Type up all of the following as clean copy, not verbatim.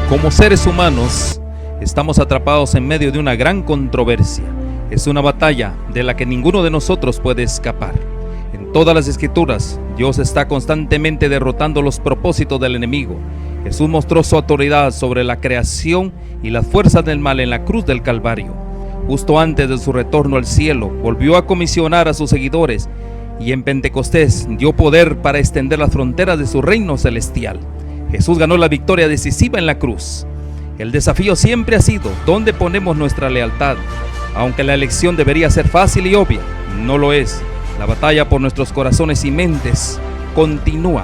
Como seres humanos, estamos atrapados en medio de una gran controversia. Es una batalla de la que ninguno de nosotros puede escapar. En todas las escrituras, Dios está constantemente derrotando los propósitos del enemigo. Jesús mostró su autoridad sobre la creación y las fuerzas del mal en la cruz del Calvario. Justo antes de su retorno al cielo, volvió a comisionar a sus seguidores y en Pentecostés dio poder para extender las fronteras de su reino celestial. Jesús ganó la victoria decisiva en la cruz. El desafío siempre ha sido ¿dónde ponemos nuestra lealtad? Aunque la elección debería ser fácil y obvia, no lo es. La batalla por nuestros corazones y mentes continúa.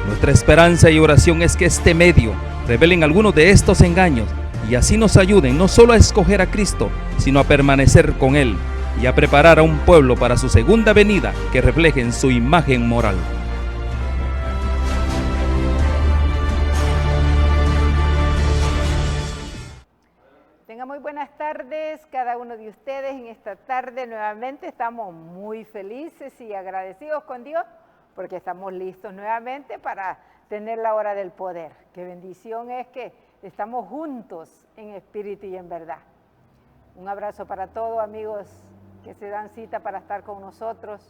Nuestra esperanza y oración es que este medio revelen algunos de estos engaños y así nos ayuden no solo a escoger a Cristo, sino a permanecer con Él y a preparar a un pueblo para su segunda venida que reflejen su imagen moral. Muy buenas tardes cada uno de ustedes. En esta tarde nuevamente estamos muy felices y agradecidos con Dios porque estamos listos nuevamente para tener la hora del poder. Qué bendición es que estamos juntos en espíritu y en verdad. Un abrazo para todos amigos que se dan cita para estar con nosotros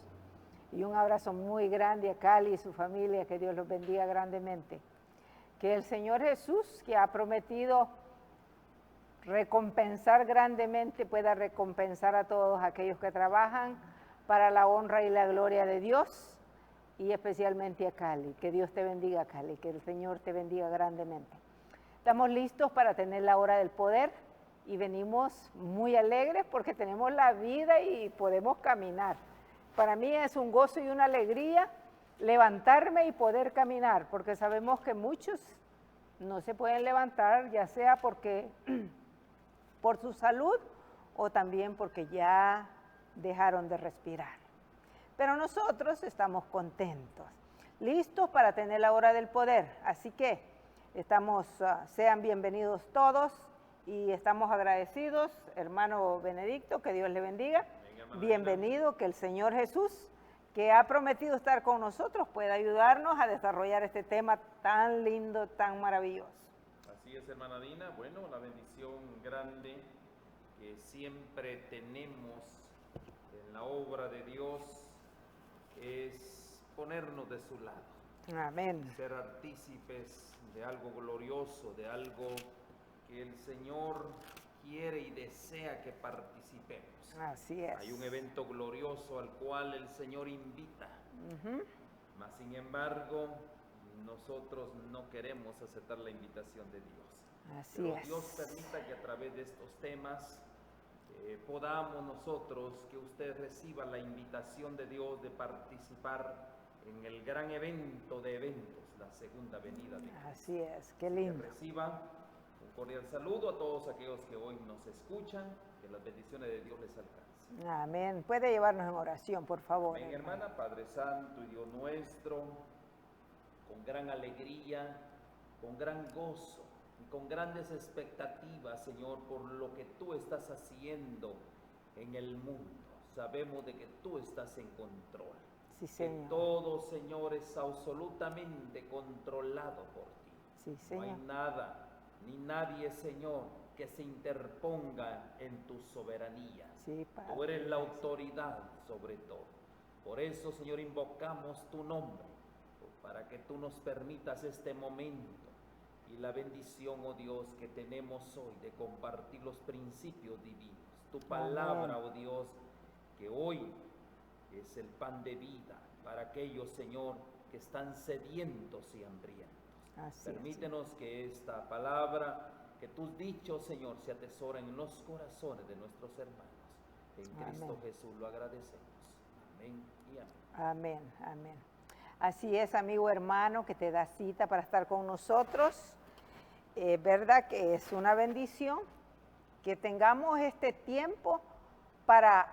y un abrazo muy grande a Cali y su familia, que Dios los bendiga grandemente. Que el Señor Jesús, que ha prometido recompensar grandemente, pueda recompensar a todos aquellos que trabajan para la honra y la gloria de Dios y especialmente a Cali. Que Dios te bendiga, Cali, que el Señor te bendiga grandemente. Estamos listos para tener la hora del poder y venimos muy alegres porque tenemos la vida y podemos caminar. Para mí es un gozo y una alegría levantarme y poder caminar, porque sabemos que muchos no se pueden levantar, ya sea porque por su salud o también porque ya dejaron de respirar. Pero nosotros estamos contentos, listos para tener la hora del poder. Así que sean bienvenidos todos y estamos agradecidos. Hermano Benedicto, que Dios le bendiga. Bienvenido, que el Señor Jesús, que ha prometido estar con nosotros, pueda ayudarnos a desarrollar este tema tan lindo, tan maravilloso. Así es, hermana Dina. Bueno, la bendición grande que siempre tenemos en la obra de Dios es ponernos de su lado. Amén. Ser artícipes de algo glorioso, de algo que el Señor quiere y desea que participemos. Así es. Hay un evento glorioso al cual el Señor invita. Mas sin embargo, nosotros no queremos aceptar la invitación de Dios. Así es. Dios permita que a través de estos temas podamos nosotros, que usted reciba la invitación de Dios de participar en el gran evento de eventos, la segunda venida de Cristo. Así es, qué lindo. Que reciba un cordial saludo a todos aquellos que hoy nos escuchan, que las bendiciones de Dios les alcancen. Amén. Puede llevarnos en oración, por favor. Amén, hermana. Padre Santo y Dios nuestro, con gran alegría, con gran gozo y con grandes expectativas, Señor, por lo que tú estás haciendo en el mundo. Sabemos de que tú estás en control. Sí, Señor. Que todo, Señor, es absolutamente controlado por ti. Sí, Señor. No hay nada ni nadie, Señor, que se interponga en tu soberanía. Sí, Padre. Tú eres la autoridad sobre todo. Por eso, Señor, invocamos tu nombre, para que tú nos permitas este momento y la bendición, oh Dios, que tenemos hoy de compartir los principios divinos. Tu palabra, oh Dios, que hoy es el pan de vida para aquellos, Señor, que están sedientos y hambrientos. Así Permítenos que esta palabra, que tus dichos, Señor, se atesoren en los corazones de nuestros hermanos. En Cristo Jesús lo agradecemos. Amén y amén. Amén, amén. Así es, amigo hermano, que te da cita para estar con nosotros. Verdad que es una bendición que tengamos este tiempo para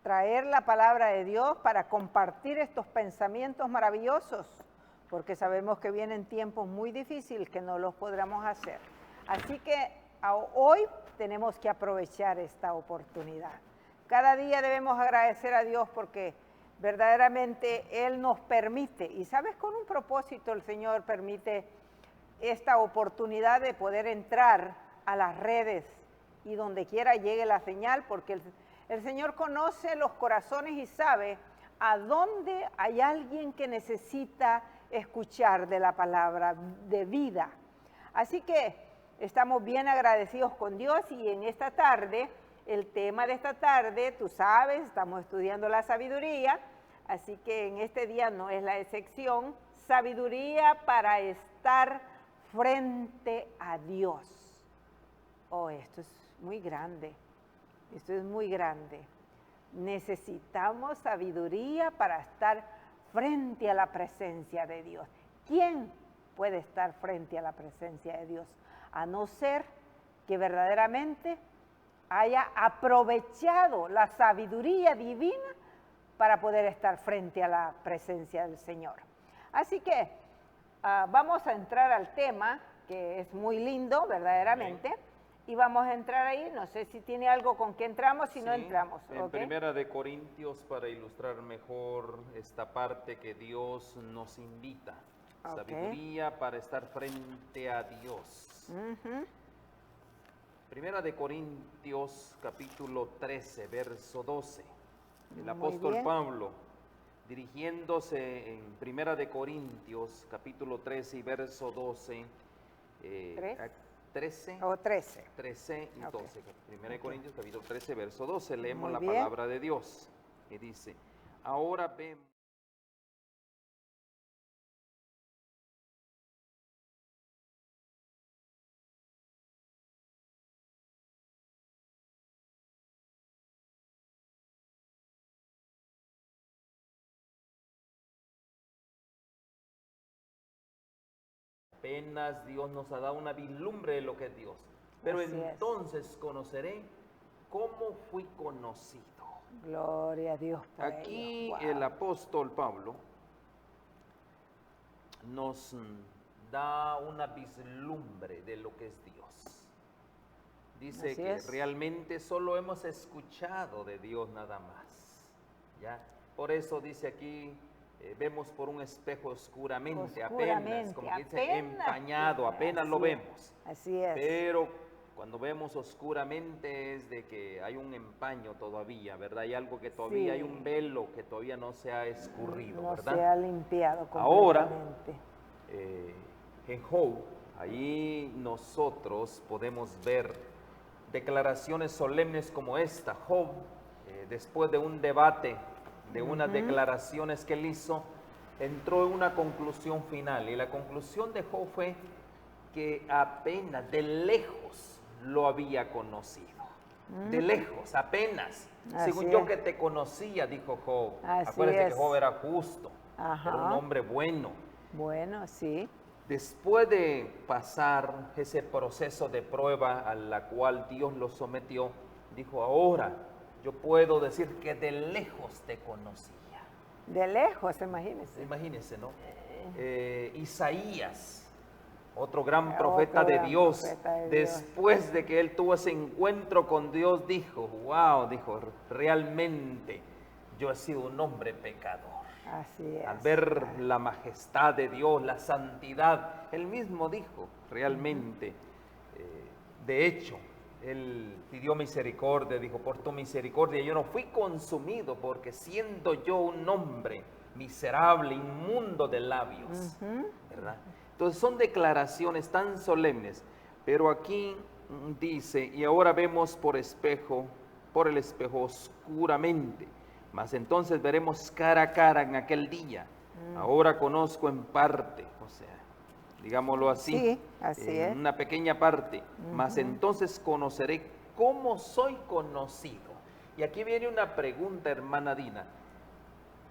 traer la palabra de Dios, para compartir estos pensamientos maravillosos, porque sabemos que vienen tiempos muy difíciles que no los podremos hacer. Así que hoy tenemos que aprovechar esta oportunidad. Cada día debemos agradecer a Dios porque verdaderamente Él nos permite, y sabes, con un propósito el Señor permite esta oportunidad de poder entrar a las redes y donde quiera llegue la señal, porque el Señor conoce los corazones y sabe a dónde hay alguien que necesita escuchar de la palabra de vida. Así que estamos bien agradecidos con Dios y en esta tarde, el tema de esta tarde, tú sabes, estamos estudiando la sabiduría, así que en este día no es la excepción, sabiduría para estar frente a Dios. Oh, esto es muy grande, esto es muy grande. Necesitamos sabiduría para estar frente a la presencia de Dios. ¿Quién puede estar frente a la presencia de Dios? A no ser que verdaderamente haya aprovechado la sabiduría divina para poder estar frente a la presencia del Señor. Así que vamos a entrar al tema, que es muy lindo verdaderamente, y vamos a entrar ahí. No sé si tiene algo con que entramos, si no entramos. En Primera de Corintios, para ilustrar mejor esta parte que Dios nos invita. Sabiduría para estar frente a Dios. Primera de Corintios, capítulo 13, verso 12. El apóstol Pablo, dirigiéndose en Primera de Corintios, capítulo 13 y verso 12. 13 y 12. Primera de Corintios, capítulo 13, verso 12. Leemos la palabra de Dios. Y dice, ahora vemos. Apenas Dios nos ha dado una vislumbre de lo que es Dios. Pero entonces conoceré cómo fui conocido. Gloria a Dios. Aquí el apóstol Pablo nos da una vislumbre de lo que es Dios. Dice que realmente solo hemos escuchado de Dios nada más. ¿Ya? Por eso dice aquí, vemos por un espejo oscuramente, apenas, como que dice, empañado, apenas lo vemos. Así es. Pero cuando vemos oscuramente es de que hay un empaño todavía, ¿verdad? Hay algo que todavía, hay un velo que todavía no se ha escurrido, ¿verdad? No se ha limpiado completamente. Ahora, en Job, ahí nosotros podemos ver declaraciones solemnes como esta. Job, después de un debate, de unas declaraciones que él hizo, entró en una conclusión final. Y la conclusión de Job fue que apenas de lejos lo había conocido. De lejos, apenas. Según yo que te conocía, dijo Job. Acuérdense que Job era justo, era un hombre bueno. Bueno, sí. Después de pasar ese proceso de prueba a la cual Dios lo sometió, dijo, ahora yo puedo decir que de lejos te conocía. De lejos, imagínese. Imagínese, ¿no? Isaías, otro gran profeta de Dios, después de que él tuvo ese encuentro con Dios, dijo, wow, dijo, realmente yo he sido un hombre pecador. Así es. Al ver la majestad de Dios, la santidad, él mismo dijo, realmente, de hecho, él pidió misericordia, dijo, por tu misericordia yo no fui consumido, porque siendo yo un hombre miserable, inmundo de labios, ¿verdad? Entonces son declaraciones tan solemnes, pero aquí dice, y ahora vemos por el espejo oscuramente, mas entonces veremos cara a cara en aquel día. Ahora conozco en parte, o sea, digámoslo así, sí, así es. Una pequeña parte, mas entonces conoceré cómo soy conocido. Y aquí viene una pregunta, hermana Dina.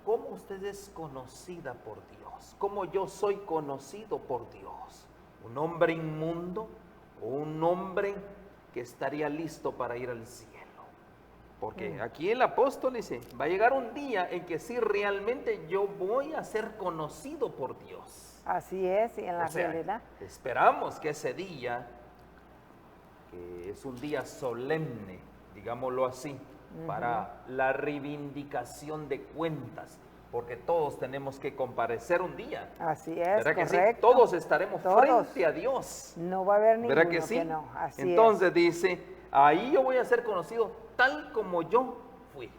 ¿Cómo usted es conocida por Dios? ¿Cómo yo soy conocido por Dios? ¿Un hombre inmundo o un hombre que estaría listo para ir al cielo? Porque aquí el apóstol dice, va a llegar un día en que sí realmente yo voy a ser conocido por Dios. Así es, y en la realidad. Esperamos que ese día, que es un día solemne, digámoslo así, para la reivindicación de cuentas, porque todos tenemos que comparecer un día. Así es, ¿Verdad que sí? correcto. Todos estaremos Todos. frente a Dios. No va a haber ninguno ¿Verdad que sí? no. Así Entonces dice, ahí yo voy a ser conocido tal como yo fui. es.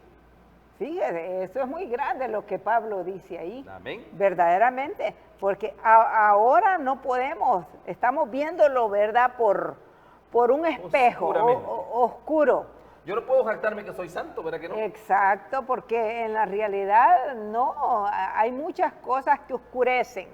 Fíjese, eso es muy grande lo que Pablo dice ahí. Amén. Verdaderamente, porque ahora no podemos, estamos viéndolo, ¿verdad? Por un espejo Oscuramente. oscuro. Yo no puedo jactarme que soy santo, ¿verdad que no? Exacto, porque en la realidad no, hay muchas cosas que oscurecen.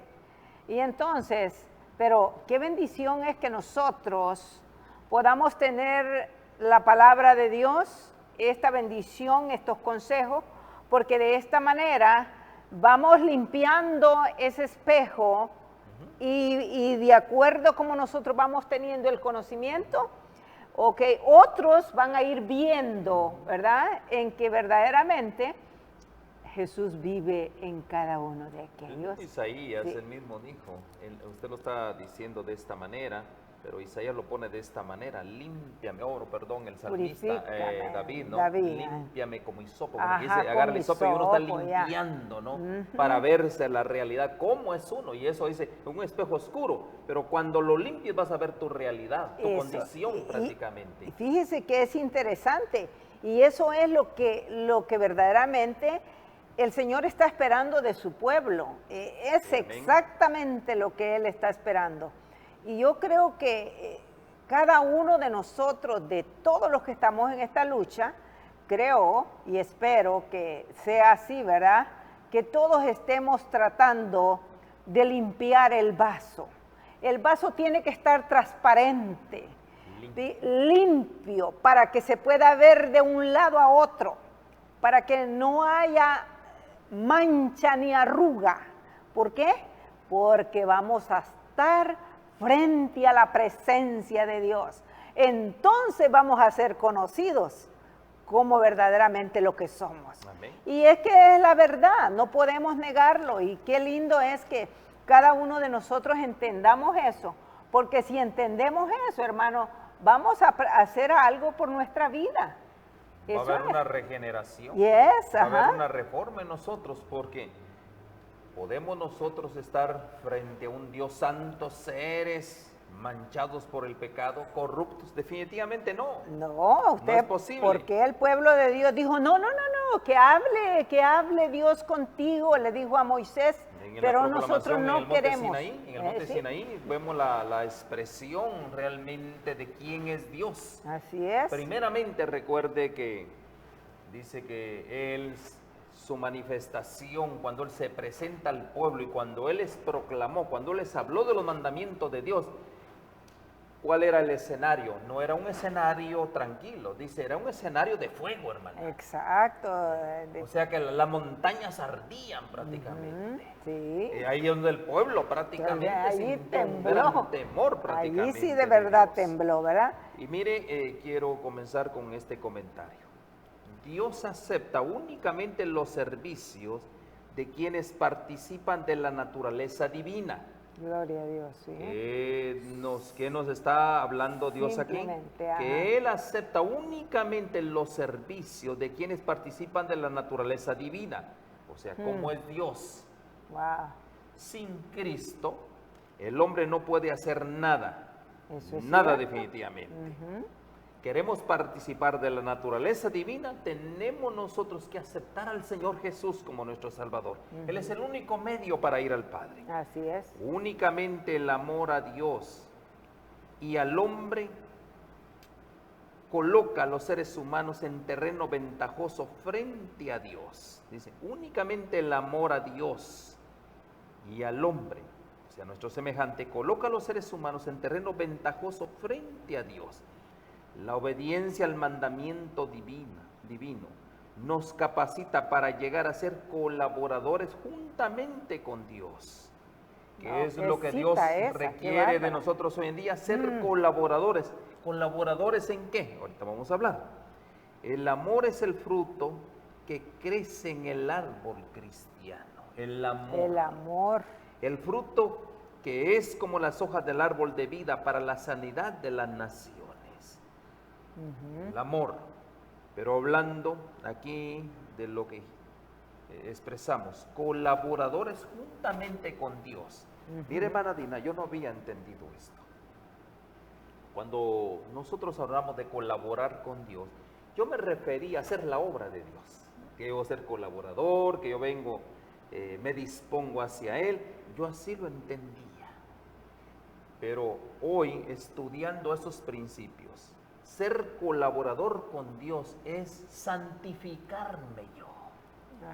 Y entonces, pero qué bendición es que nosotros podamos tener la palabra de Dios, esta bendición, estos consejos, porque de esta manera vamos limpiando ese espejo y de acuerdo como nosotros vamos teniendo el conocimiento, ok, otros van a ir viendo, ¿verdad? En que verdaderamente Jesús vive en cada uno de aquellos. Isaías, Sí. él mismo dijo, usted lo está diciendo de esta manera, pero Isaías lo pone de esta manera, límpiame, el salmista Purifícame, David, ¿no? David, Límpiame como hisopo, como Ajá, que dice, agarra el como hisopo y uno está hisopo, ya. limpiando, ¿no? Ujú. Para verse la realidad, cómo es uno, y eso dice, un espejo oscuro, pero cuando lo limpies vas a ver tu realidad, tu Eso. condición prácticamente. Y fíjese que es interesante, y eso es lo que verdaderamente el Señor está esperando de su pueblo. Es Amén. exactamente lo que Él está esperando. Y yo creo que cada uno de nosotros, de todos los que estamos en esta lucha, creo y espero que sea así, ¿verdad? Que todos estemos tratando de limpiar el vaso. El vaso tiene que estar transparente, limpio, para que se pueda ver de un lado a otro, para que no haya mancha ni arruga. ¿Por qué? Porque vamos a estar frente a la presencia de Dios. Entonces vamos a ser conocidos como verdaderamente lo que somos. Amén. Y es que es la verdad, no podemos negarlo. Y qué lindo es que cada uno de nosotros entendamos eso, porque si entendemos eso, hermano, vamos a hacer algo por nuestra vida. Va a Eso haber es. una regeneración, Yes, va a haber ajá. una reforma en nosotros, porque podemos nosotros estar frente a un Dios santo, seres manchados por el pecado, corruptos, definitivamente no. No, usted, es posible. porque el pueblo de Dios dijo, no, que hable Dios contigo, le dijo a Moisés, En la pero proclamación nosotros en el no monte queremos. Sinaí, en el monte Sí, Sinaí vemos la expresión realmente de quién es Dios. así es. Primeramente recuerde que dice que Él, su manifestación, cuando Él se presenta al pueblo y cuando Él les proclamó, cuando Él les habló de los mandamientos de Dios, ¿cuál era el escenario? No era un escenario tranquilo, dice, era un escenario de fuego, hermano. Exacto. O sea que las montañas ardían prácticamente. Sí. Ahí es donde el pueblo prácticamente Allí sintió un tembló. gran temor prácticamente. Allí sí de verdad Dios. tembló, ¿verdad? Y mire, quiero comenzar con este comentario. Dios acepta únicamente los servicios de quienes participan de la naturaleza divina. Gloria a Dios, sí. ¿Qué nos está hablando Dios aquí? Simplemente, ajá. Que Él acepta únicamente los servicios de quienes participan de la naturaleza divina. O sea, como es Dios. Wow. Sin Cristo, el hombre no puede hacer nada. Eso es Nada cierto. definitivamente. Ujú. Queremos participar de la naturaleza divina, tenemos nosotros que aceptar al Señor Jesús como nuestro Salvador. Él es el único medio para ir al Padre. Así es. Únicamente el amor a Dios y al hombre coloca a los seres humanos en terreno ventajoso frente a Dios. Dice, únicamente el amor a Dios y al hombre, o sea, nuestro semejante, coloca a los seres humanos en terreno ventajoso frente a Dios. La obediencia al mandamiento divino nos capacita para llegar a ser colaboradores juntamente con Dios. Que es lo que Dios requiere de nosotros hoy en día, ser colaboradores. ¿Colaboradores en qué? Ahorita vamos a hablar. El amor es el fruto que crece en el árbol cristiano. El amor. El amor. El fruto que es como las hojas del árbol de vida para la sanidad de las naciones. El amor. Pero hablando aquí de lo que expresamos, colaboradores juntamente con Dios. Mire, hermana Dina, yo no había entendido esto. Cuando nosotros hablamos de colaborar con Dios, yo me refería a hacer la obra de Dios, que yo ser colaborador, que yo vengo, me dispongo hacia Él. Yo así lo entendía. Pero hoy, estudiando esos principios, ser colaborador con Dios es santificarme yo,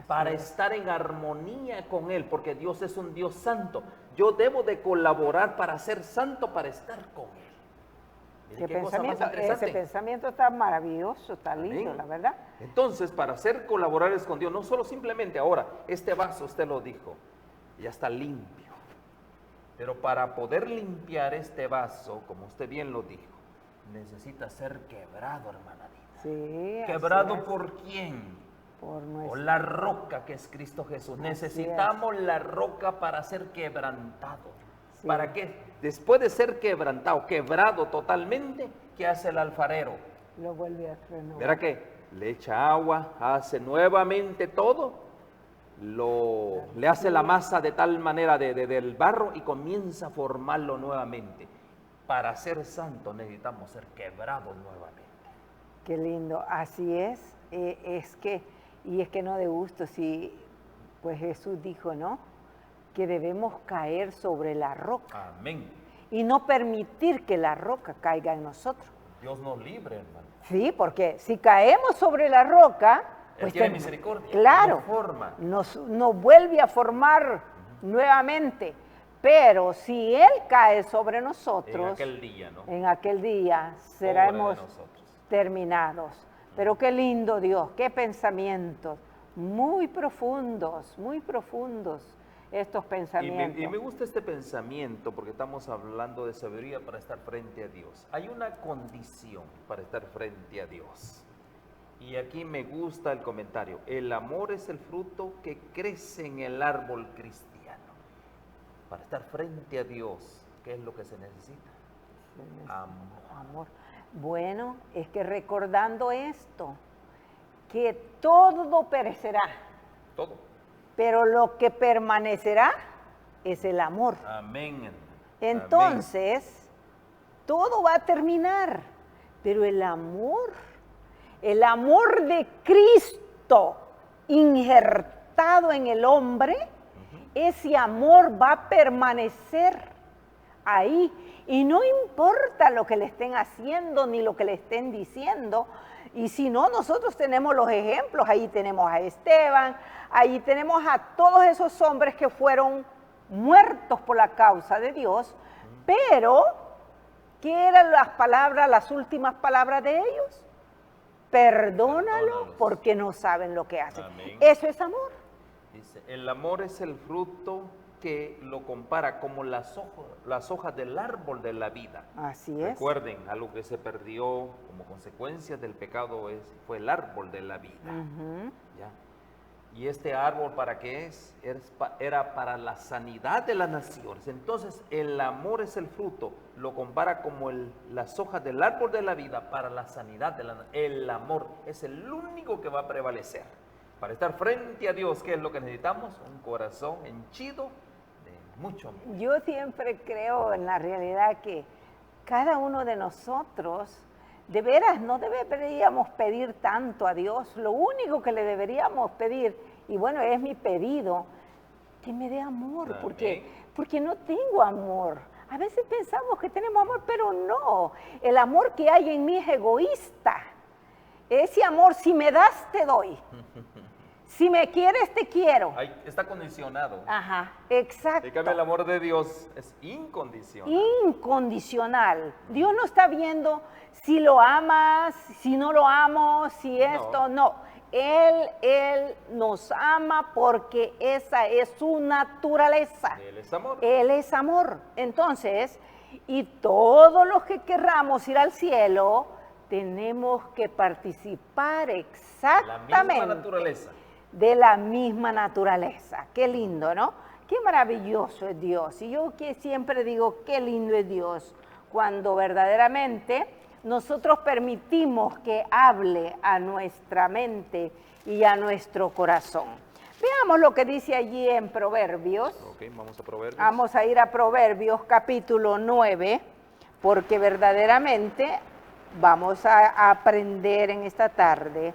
para estar en armonía con Él, porque Dios es un Dios santo. Yo debo de colaborar para ser santo, para estar con Él. Mire, qué cosa más interesante. Ese pensamiento está maravilloso, está lindo, Amén. la verdad. Entonces, para ser colaboradores con Dios, no solo simplemente ahora, este vaso, usted lo dijo, ya está limpio. Pero para poder limpiar este vaso, como usted bien lo dijo, necesita ser quebrado, hermana Dina. Sí, ¿Quebrado por quién? Por Por la roca que es Cristo Jesús. Necesitamos la roca para ser quebrantado. Sí. ¿Para qué? Después de ser quebrantado, quebrado totalmente, ¿qué hace el alfarero? Lo vuelve a renovar. ¿Verá qué? Le echa agua, hace nuevamente todo, le hace la masa de tal manera del barro y comienza a formarlo nuevamente. Para ser santo necesitamos ser quebrados nuevamente. Qué lindo, así es. Es que no de gusto, si pues Jesús dijo, ¿no? Que debemos caer sobre la roca. Amén. Y no permitir que la roca caiga en nosotros. Dios nos libre, hermano. Sí, porque si caemos sobre la roca, Él tiene misericordia. Claro, Nos forma. nos vuelve a formar nuevamente. Pero si Él cae sobre nosotros, en aquel día, ¿no? Seremos terminados. Pero qué lindo Dios, qué pensamientos, muy profundos estos pensamientos. Y me gusta este pensamiento porque estamos hablando de sabiduría para estar frente a Dios. Hay una condición para estar frente a Dios. Y aquí me gusta el comentario. El amor es el fruto que crece en el árbol cristiano. Para estar frente a Dios, ¿qué es lo que se necesita? Amor. Bueno, es que recordando esto, que todo perecerá. Todo. Pero lo que permanecerá es el amor. Amén. Entonces, todo va a terminar, pero el amor de Cristo injertado en el hombre, ese amor va a permanecer ahí. Y no importa lo que le estén haciendo ni lo que le estén diciendo. Y si no, nosotros tenemos los ejemplos. Ahí tenemos a Esteban, ahí tenemos a todos esos hombres que fueron muertos por la causa de Dios. Pero, ¿qué eran las últimas palabras de ellos? Perdónalos porque no saben lo que hacen. Amén. Eso es amor. Dice, el amor es el fruto que lo compara como las hojas del árbol de la vida. Así es. Recuerden, algo que se perdió como consecuencia del pecado fue el árbol de la vida. ¿Ya? ¿Y este árbol para qué es? Era para la sanidad de las naciones. Entonces, el amor es el fruto, lo compara como las hojas del árbol de la vida para la sanidad de la naciones. El amor es el único que va a prevalecer. Para estar frente a Dios, ¿qué es lo que necesitamos? Un corazón henchido de mucho amor. Yo siempre creo en la realidad que cada uno de nosotros, de veras, no deberíamos pedir tanto a Dios. Lo único que le deberíamos pedir, y bueno, es mi pedido, que me dé amor, porque no tengo amor. A veces pensamos que tenemos amor, pero no. El amor que hay en mí es egoísta. Ese amor, si me das, te doy. Si me quieres, te quiero. Está condicionado. Ajá, exacto. En cambio, el amor de Dios es incondicional. Incondicional. Dios no está viendo si lo amas, si no lo amo, si esto, no. Él nos ama porque esa es su naturaleza. Él es amor. Él es amor. Entonces, y todos los que querramos ir al cielo, tenemos que participar exactamente. La misma naturaleza. De la misma naturaleza. Qué lindo, ¿no? Qué maravilloso es Dios. Y yo que siempre digo, qué lindo es Dios, cuando verdaderamente nosotros permitimos que hable a nuestra mente y a nuestro corazón. Veamos lo que dice allí en Proverbios. Ok, vamos a Proverbios. Vamos a ir a Proverbios capítulo 9, porque verdaderamente vamos a aprender en esta tarde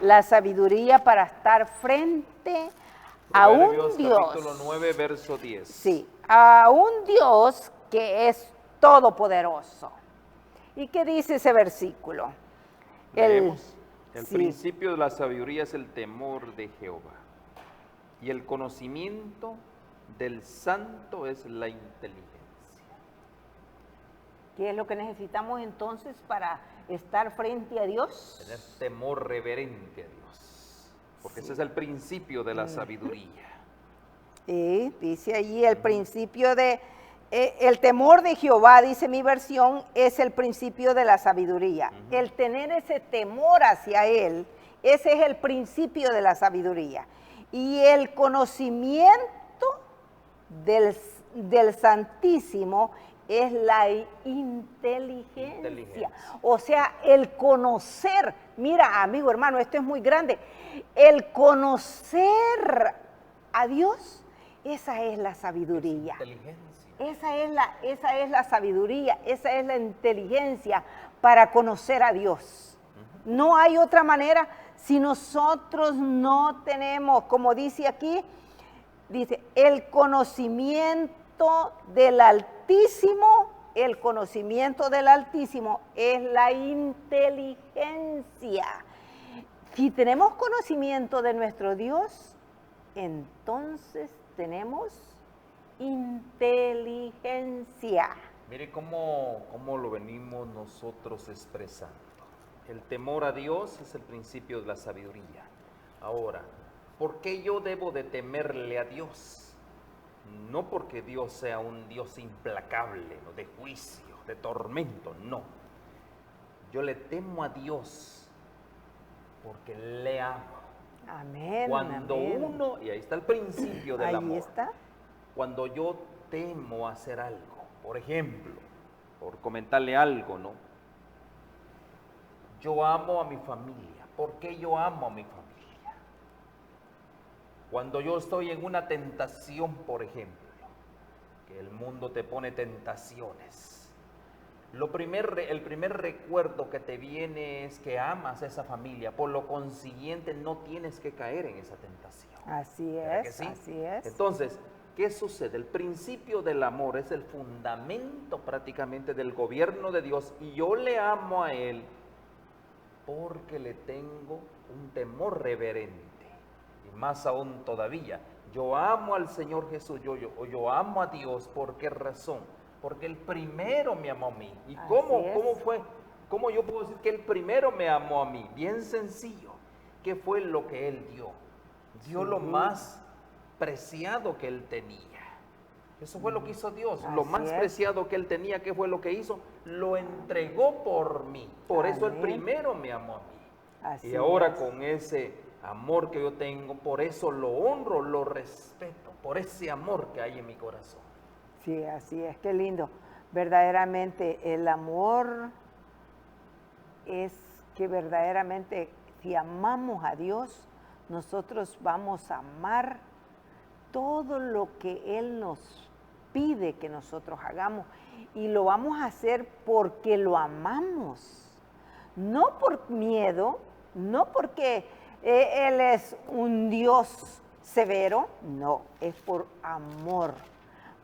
la sabiduría para estar frente a un Proverbios Dios. capítulo 9, verso 10. Sí, a un Dios que es todopoderoso. ¿Y qué dice ese versículo? Leemos. El sí. principio de la sabiduría es el temor de Jehová. Y el conocimiento del santo es la inteligencia. ¿Qué es lo que necesitamos entonces para estar frente a Dios? Tener temor reverente a Dios. Porque ese es el principio de la sabiduría. Y dice allí el principio de, el temor de Jehová, dice mi versión, es el principio de la sabiduría. El tener ese temor hacia Él, ese es el principio de la sabiduría. Y el conocimiento del Santísimo es la inteligencia. O sea, el conocer, mira, amigo, hermano, esto es muy grande. El conocer a Dios, esa es la sabiduría. Esa es la sabiduría, esa es la inteligencia para conocer a Dios. No hay otra manera si nosotros no tenemos, como dice aquí, dice, el conocimiento del Altísimo, el conocimiento del Altísimo es la inteligencia. Si tenemos conocimiento de nuestro Dios, entonces tenemos inteligencia. Mire cómo lo venimos nosotros expresando. El temor a Dios es el principio de la sabiduría. Ahora, ¿por qué yo debo de temerle a Dios? No porque Dios sea un Dios implacable, ¿no?, de juicio, de tormento, no. Yo le temo a Dios porque le amo. Amén. Cuando amén. uno, y ahí está el principio del amor. Ahí está. Cuando yo temo hacer algo, por ejemplo, por comentarle algo, ¿no? Yo amo a mi familia. ¿Por qué yo amo a mi familia? Cuando yo estoy en una tentación, por ejemplo, que el mundo te pone tentaciones, el primer recuerdo que te viene es que amas a esa familia, por lo consiguiente no tienes que caer en esa tentación. Así ¿Verdad que es, sí? así es. Entonces, ¿qué sucede? El principio del amor es el fundamento prácticamente del gobierno de Dios, y yo le amo a Él porque le tengo un temor reverente. Y más aún todavía, yo amo al Señor Jesús, yo amo a Dios. ¿Por qué razón? Porque Él primero me amó a mí. ¿Y cómo fue? ¿Cómo yo puedo decir que Él primero me amó a mí? Bien sencillo. ¿Qué fue lo que Él dio? Dio lo más preciado que Él tenía. Eso fue lo que hizo Dios. Lo más preciado que Él tenía, ¿qué fue lo que hizo? Lo entregó por mí. Por eso Él primero me amó a mí. Y ahora con ese amor que yo tengo, por eso lo honro, lo respeto, por ese amor que hay en mi corazón. Sí, así es, qué lindo. Verdaderamente el amor es que verdaderamente si amamos a Dios, nosotros vamos a amar todo lo que Él nos pide que nosotros hagamos, y lo vamos a hacer porque lo amamos, no por miedo, no porque Él es un Dios severo, no, es por amor.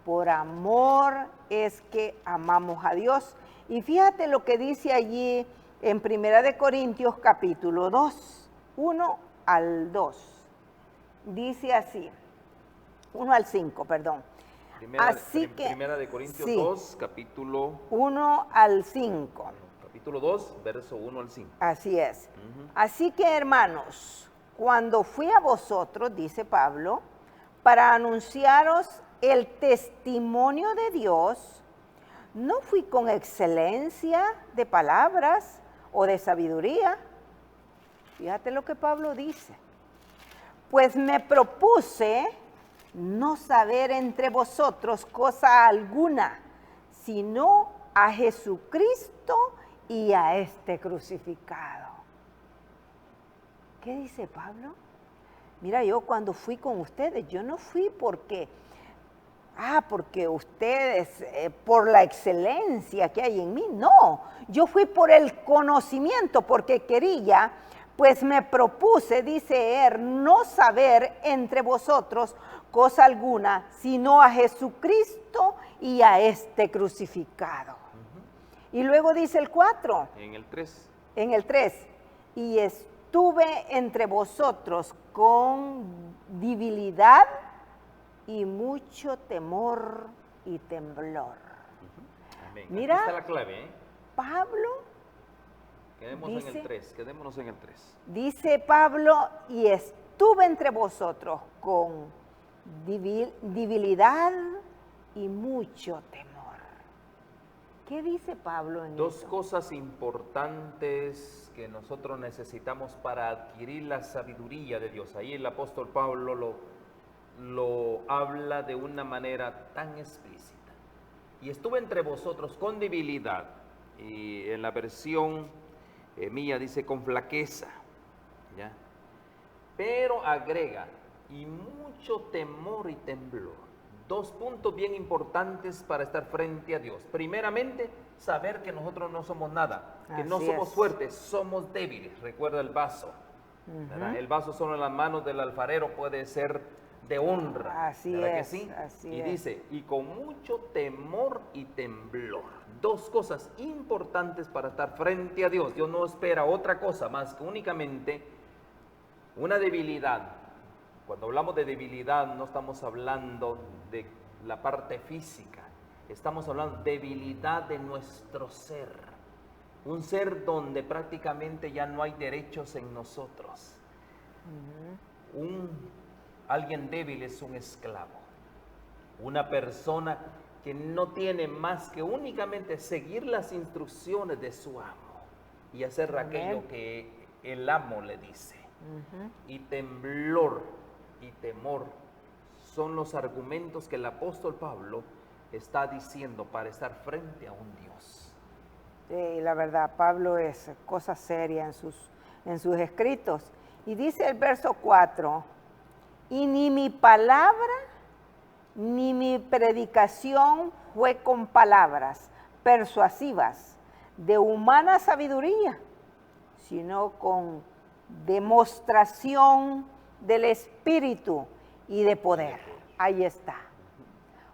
Por amor es que amamos a Dios. Y fíjate lo que dice allí en 1 Corintios capítulo 2, 1 al 2. Dice así, 1 al 5, perdón. Primera de Corintios 2, capítulo 1 al 5. Capítulo 2, verso 1 al 5. Así es. Así que, hermanos, cuando fui a vosotros, dice Pablo, para anunciaros el testimonio de Dios, no fui con excelencia de palabras o de sabiduría. Fíjate lo que Pablo dice. Pues me propuse no saber entre vosotros cosa alguna, sino a Jesucristo y a este crucificado. ¿Qué dice Pablo? Mira, yo cuando fui con ustedes, yo no fui porque ustedes, por la excelencia que hay en mí. No, yo fui por el conocimiento, porque quería, pues me propuse, dice él, no saber entre vosotros cosa alguna, sino a Jesucristo y a este crucificado. Y luego dice el 4. En el 3. En el 3. Y estuve entre vosotros con debilidad y mucho temor y temblor. Amén. Mira, aquí está la clave, ¿eh? Pablo Quedémonos en el 3, quedémonos en el 3. Dice Pablo, y estuve entre vosotros con debilidad y mucho temor. ¿Qué dice Pablo en Dos eso? cosas importantes que nosotros necesitamos para adquirir la sabiduría de Dios. Ahí el apóstol Pablo lo habla de una manera tan explícita. Y estuve entre vosotros con debilidad. Y en la versión mía dice con flaqueza. ¿Ya? Pero agrega, y mucho temor y temblor. Dos puntos bien importantes para estar frente a Dios. Primeramente, saber que nosotros no somos nada, que no somos fuertes, somos débiles. Recuerda el vaso. El vaso solo en las manos del alfarero puede ser de honra. Así ¿verdad es, que sí? así y es. dice, y con mucho temor y temblor. Dos cosas importantes para estar frente a Dios. Dios no espera otra cosa más que únicamente una debilidad. Cuando hablamos de debilidad no estamos hablando de la parte física, estamos hablando de debilidad de nuestro ser. Un ser donde prácticamente ya no hay derechos en nosotros. Alguien débil es un esclavo. Una persona que no tiene más que únicamente seguir las instrucciones de su amo y hacer aquello que el amo le dice. Y temblor y temor son los argumentos que el apóstol Pablo está diciendo para estar frente a un Dios. La verdad, Pablo es cosa seria en sus escritos. Y dice el verso 4, y ni mi palabra ni mi predicación fue con palabras persuasivas de humana sabiduría, sino con demostración del Espíritu y de poder. Ahí está.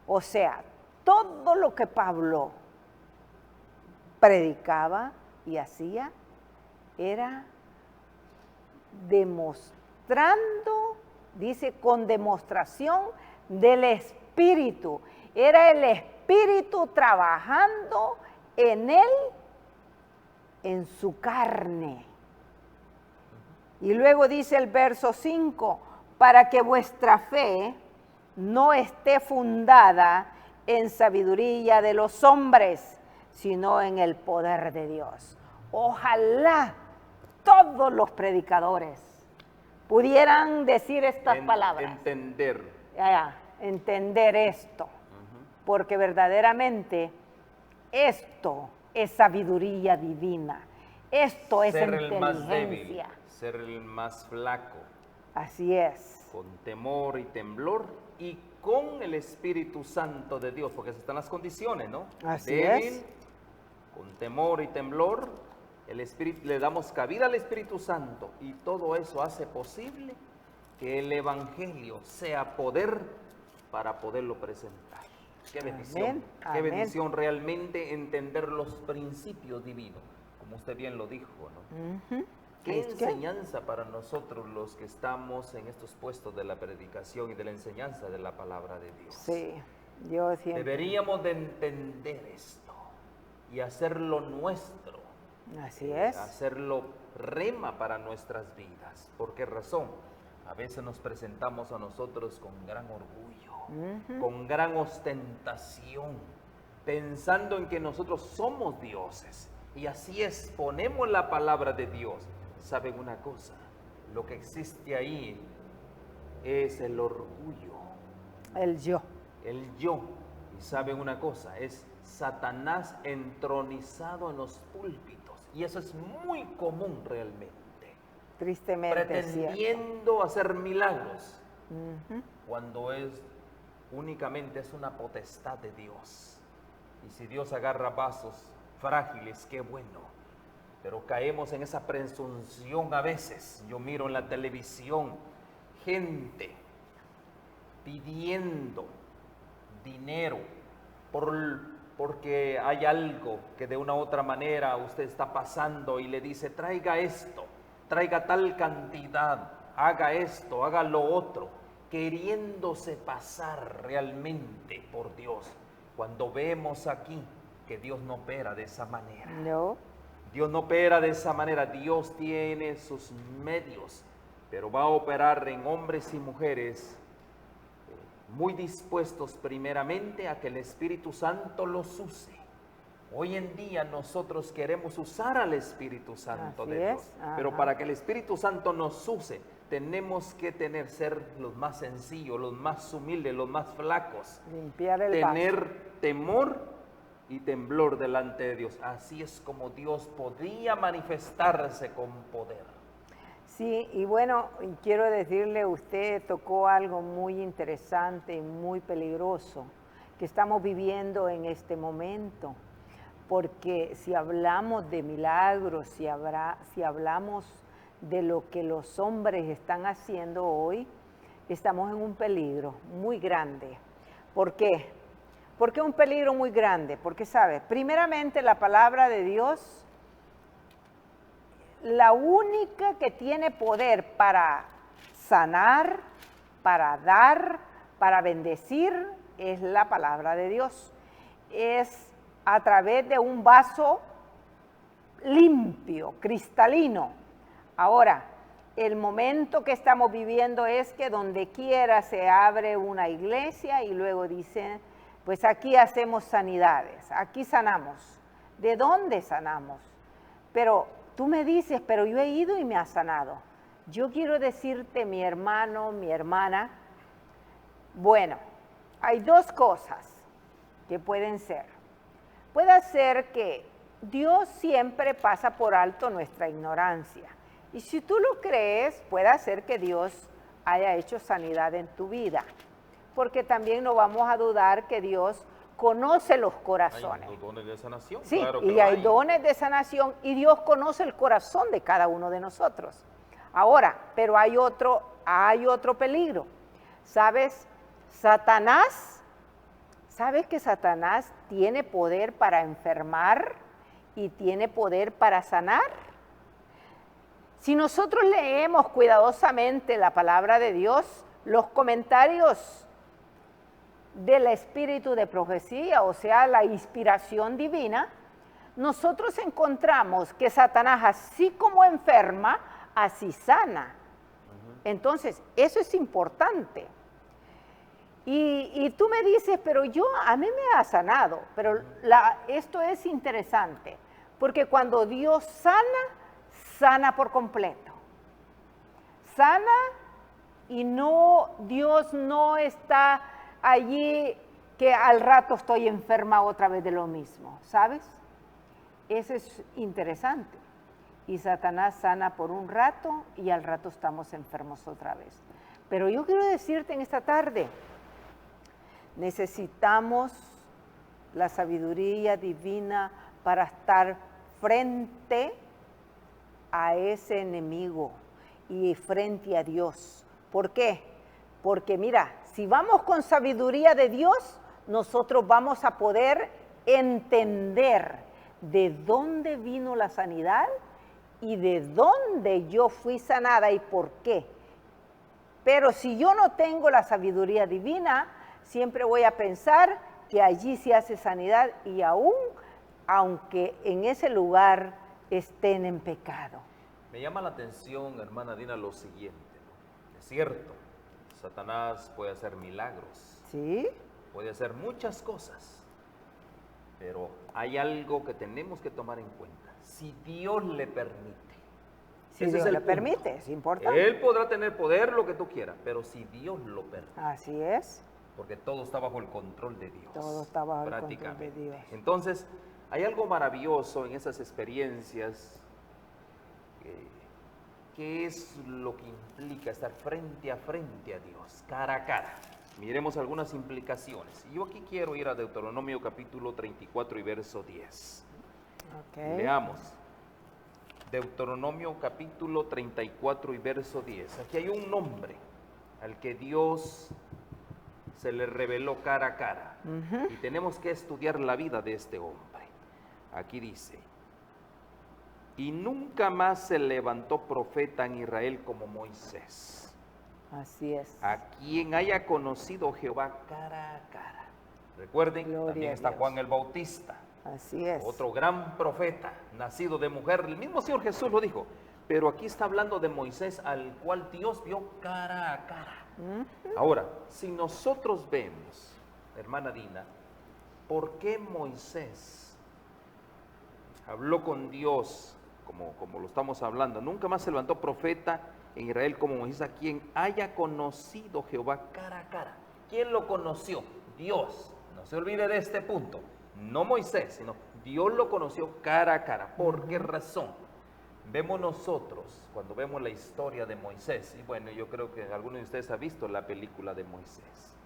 O sea, todo lo que Pablo predicaba y hacía era demostrando, dice, con demostración del Espíritu. Era el Espíritu trabajando en él, en su carne. Y luego dice el verso 5, para que vuestra fe no esté fundada en sabiduría de los hombres, sino en el poder de Dios. Ojalá todos los predicadores pudieran decir estas palabras. Entender esto, porque verdaderamente esto es sabiduría divina. Esto es ser inteligencia. El más débil, ser el más flaco. Así es. Con temor y temblor y con el Espíritu Santo de Dios, porque esas están las condiciones, ¿no? Así débil, es. Con temor y temblor, le damos cabida al Espíritu Santo y todo eso hace posible que el Evangelio sea poder para poderlo presentar. Qué bendición, Amén, qué amén. bendición realmente entender los principios divinos, como usted bien lo dijo, ¿no? Qué enseñanza para nosotros los que estamos en estos puestos de la predicación y de la enseñanza de la palabra de Dios. Sí, yo siempre. Deberíamos de entender esto y hacerlo nuestro. Así es. Hacerlo rema para nuestras vidas. ¿Por qué razón? A veces nos presentamos a nosotros con gran orgullo, con gran ostentación, pensando en que nosotros somos dioses. Y así exponemos la palabra de Dios. ¿Saben una cosa? Lo que existe ahí es el orgullo. El yo. El yo. Y saben una cosa, es Satanás entronizado en los púlpitos. Y eso es muy común realmente. Tristemente es cierto. pretendiendo hacer milagros, Ujú. cuando únicamente es una potestad de Dios. Y si Dios agarra vasos frágiles, qué bueno. Pero caemos en esa presunción a veces. Yo miro en la televisión gente pidiendo dinero porque hay algo que de una u otra manera usted está pasando y le dice, traiga esto, traiga tal cantidad, haga esto, haga lo otro, queriéndose pasar realmente por Dios. Cuando vemos aquí que Dios no opera de esa manera. No. Dios no opera de esa manera. Dios tiene sus medios, pero va a operar en hombres y mujeres muy dispuestos primeramente a que el Espíritu Santo los use. Hoy en día nosotros queremos usar al Espíritu Santo Así de Dios, es, ajá. pero para que el Espíritu Santo nos use, tenemos que ser los más sencillos, los más humildes, los más flacos. Limpiar el Tener vaso. temor y temblor delante de Dios. Así es como Dios podía manifestarse con poder. Sí, y bueno, y quiero decirle, usted tocó algo muy interesante y muy peligroso que estamos viviendo en este momento, porque si hablamos de milagros, si hablamos de lo que los hombres están haciendo hoy, estamos en un peligro muy grande. ¿Por qué? ¿Por qué un peligro muy grande? Porque, ¿sabe? Primeramente, la palabra de Dios, la única que tiene poder para sanar, para dar, para bendecir, es la palabra de Dios. Es a través de un vaso limpio, cristalino. Ahora, el momento que estamos viviendo es que donde quiera se abre una iglesia y luego dicen, pues aquí hacemos sanidades, aquí sanamos. ¿De dónde sanamos? Pero tú me dices, pero yo he ido y me ha sanado. Yo quiero decirte, mi hermano, mi hermana, bueno, hay dos cosas que pueden ser. Puede ser que Dios siempre pasa por alto nuestra ignorancia. Y si tú lo crees, puede ser que Dios haya hecho sanidad en tu vida. Porque también no vamos a dudar que Dios conoce los corazones. Hay dones de sanación. Sí, claro que y lo hay dones de sanación y Dios conoce el corazón de cada uno de nosotros. Ahora, pero hay otro peligro. ¿Sabes? ¿Sabes que Satanás tiene poder para enfermar y tiene poder para sanar? Si nosotros leemos cuidadosamente la palabra de Dios, los comentarios del espíritu de profecía, o sea, la inspiración divina, nosotros encontramos que Satanás, así como enferma, así sana. Entonces, eso es importante. Y tú me dices, pero a mí me ha sanado, pero esto es interesante, porque cuando Dios sana por completo. Sana y Dios no está allí que al rato estoy enferma otra vez de lo mismo, ¿sabes? Eso es interesante. Y Satanás sana por un rato y al rato estamos enfermos otra vez. Pero yo quiero decirte en esta tarde, necesitamos la sabiduría divina para estar frente a ese enemigo y frente a Dios. ¿Por qué? Porque mira, si vamos con sabiduría de Dios, nosotros vamos a poder entender de dónde vino la sanidad y de dónde yo fui sanada y por qué. Pero si yo no tengo la sabiduría divina, siempre voy a pensar que allí se hace sanidad y aunque en ese lugar estén en pecado. Me llama la atención, hermana Dina, lo siguiente, ¿no? Es cierto, Satanás puede hacer milagros. ¿Sí? Puede hacer muchas cosas, pero hay algo que tenemos que tomar en cuenta. Si Dios le permite. Si ese Dios es el le punto. permite, es importante. Él podrá tener poder, lo que tú quieras, pero si Dios lo permite. Así es. Porque todo está bajo el control de Dios. Todo está bajo el control de prácticamente. Dios. Entonces, hay algo maravilloso en esas experiencias ¿qué es lo que implica estar frente a Dios, cara a cara? Miremos algunas implicaciones. Yo aquí quiero ir a Deuteronomio capítulo 34 y verso 10. Okay. Leamos. Deuteronomio capítulo 34 y verso 10. Aquí hay un nombre al que Dios se le reveló cara a cara. Y tenemos que estudiar la vida de este hombre. Aquí dice: y nunca más se levantó profeta en Israel como Moisés. Así es. A quien haya conocido Jehová cara a cara. Recuerden, Gloria también a está Dios. Juan el Bautista. Así es. Otro gran profeta, nacido de mujer. El mismo Señor Jesús lo dijo. Pero aquí está hablando de Moisés, al cual Dios vio cara a cara. Ahora, si nosotros vemos, hermana Dina, ¿por qué Moisés habló con Dios como lo estamos hablando? Nunca más se levantó profeta en Israel como Moisés, a quien haya conocido Jehová cara a cara. ¿Quién lo conoció? Dios. No se olvide de este punto. No Moisés, sino Dios lo conoció cara a cara. ¿Por qué razón? Vemos nosotros, cuando vemos la historia de Moisés, y bueno, yo creo que alguno de ustedes ha visto la película de Moisés.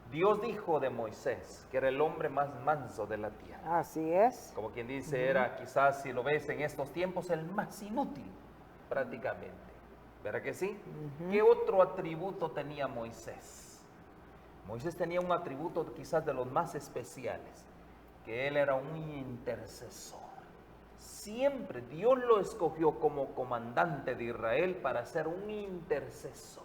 Dios dijo de Moisés que era el hombre más manso de la tierra. Así es. Como quien dice, era quizás, si lo ves en estos tiempos, el más inútil prácticamente. ¿Verdad que sí? ¿Qué otro atributo tenía Moisés? Moisés tenía un atributo quizás de los más especiales, que él era un intercesor. Siempre Dios lo escogió como comandante de Israel para ser un intercesor.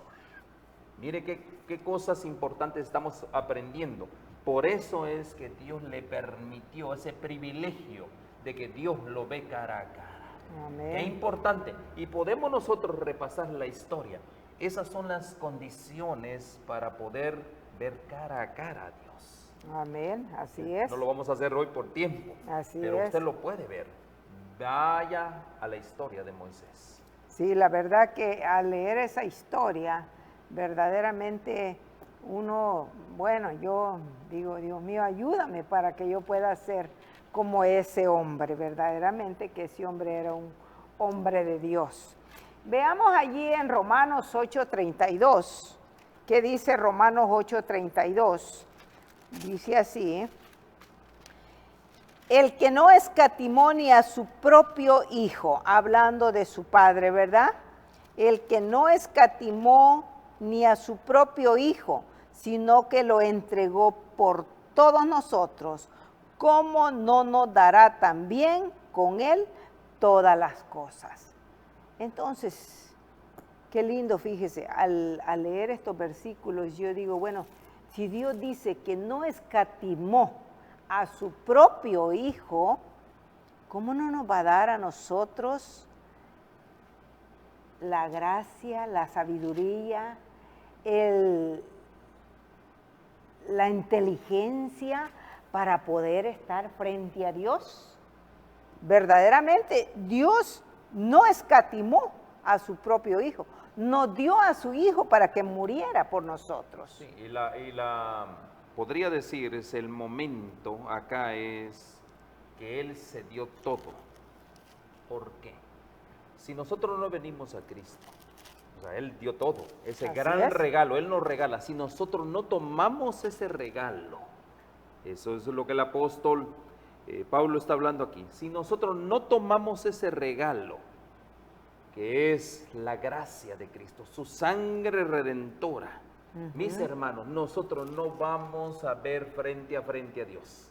Mire qué cosas importantes estamos aprendiendo. Por eso es que Dios le permitió ese privilegio de que Dios lo ve cara a cara. Amén. Qué importante. Y podemos nosotros repasar la historia. Esas son las condiciones para poder ver cara a cara a Dios. Amén. Así es. No lo vamos a hacer hoy por tiempo, Así pero es. usted lo puede ver. Vaya a la historia de Moisés. Sí, la verdad que al leer esa historia, verdaderamente uno, bueno, yo digo, Dios mío, ayúdame para que yo pueda ser como ese hombre, verdaderamente que ese hombre era un hombre de Dios. Veamos allí en Romanos 8:32, ¿qué dice Romanos 8:32? Dice así: el que no escatimó ni a su propio hijo, hablando de su padre, ¿verdad? El que no escatimó ni a su propio hijo, sino que lo entregó por todos nosotros, ¿cómo no nos dará también con él todas las cosas? Entonces, qué lindo, fíjese, al leer estos versículos yo digo, bueno, si Dios dice que no escatimó a su propio hijo, ¿cómo no nos va a dar a nosotros la gracia, la sabiduría, la inteligencia para poder estar frente a Dios? Verdaderamente, Dios no escatimó a su propio hijo, nos dio a su hijo para que muriera por nosotros. Sí, podría decir, es el momento acá es que Él se dio todo. ¿Por qué? Si nosotros no venimos a Cristo, o sea, Él dio todo, ese Así gran es. regalo, Él nos regala. Si nosotros no tomamos ese regalo, eso es lo que el apóstol Pablo está hablando aquí. Si nosotros no tomamos ese regalo, que es la gracia de Cristo, su sangre redentora, mis hermanos, nosotros no vamos a ver frente a Dios.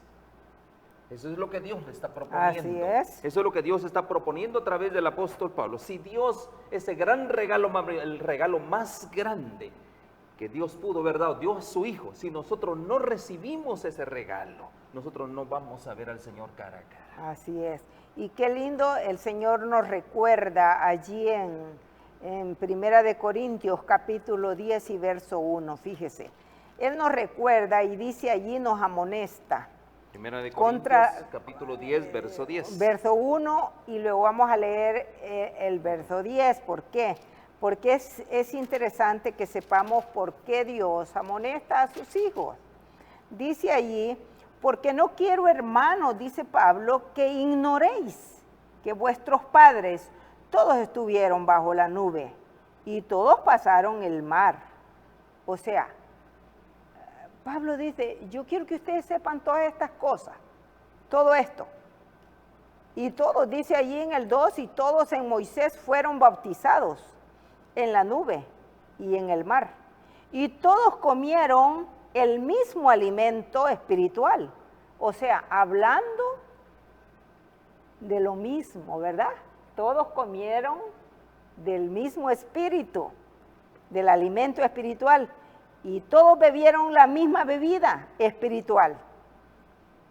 Eso es lo que Dios le está proponiendo. Así es. Eso es lo que Dios está proponiendo a través del apóstol Pablo. Si Dios, ese gran regalo, el regalo más grande que Dios pudo haber dado, dio a su Hijo, si nosotros no recibimos ese regalo, nosotros no vamos a ver al Señor cara a cara. Así es. Y qué lindo el Señor nos recuerda allí en Primera de Corintios capítulo 10 y verso 1, fíjese. Él nos recuerda y dice allí, nos amonesta. Primera de Corintios capítulo 10, verso 10. Verso 1 y luego vamos a leer el verso 10. ¿Por qué? Porque es interesante que sepamos por qué Dios amonesta a sus hijos. Dice allí, porque no quiero, hermanos, dice Pablo, que ignoréis que vuestros padres todos estuvieron bajo la nube y todos pasaron el mar. O sea, Pablo dice, yo quiero que ustedes sepan todas estas cosas, todo esto. Y todos, dice allí en el 2, y todos en Moisés fueron bautizados en la nube y en el mar. Y todos comieron el mismo alimento espiritual. O sea, hablando de lo mismo, ¿verdad? Todos comieron del mismo espíritu, del alimento espiritual. Y todos bebieron la misma bebida espiritual,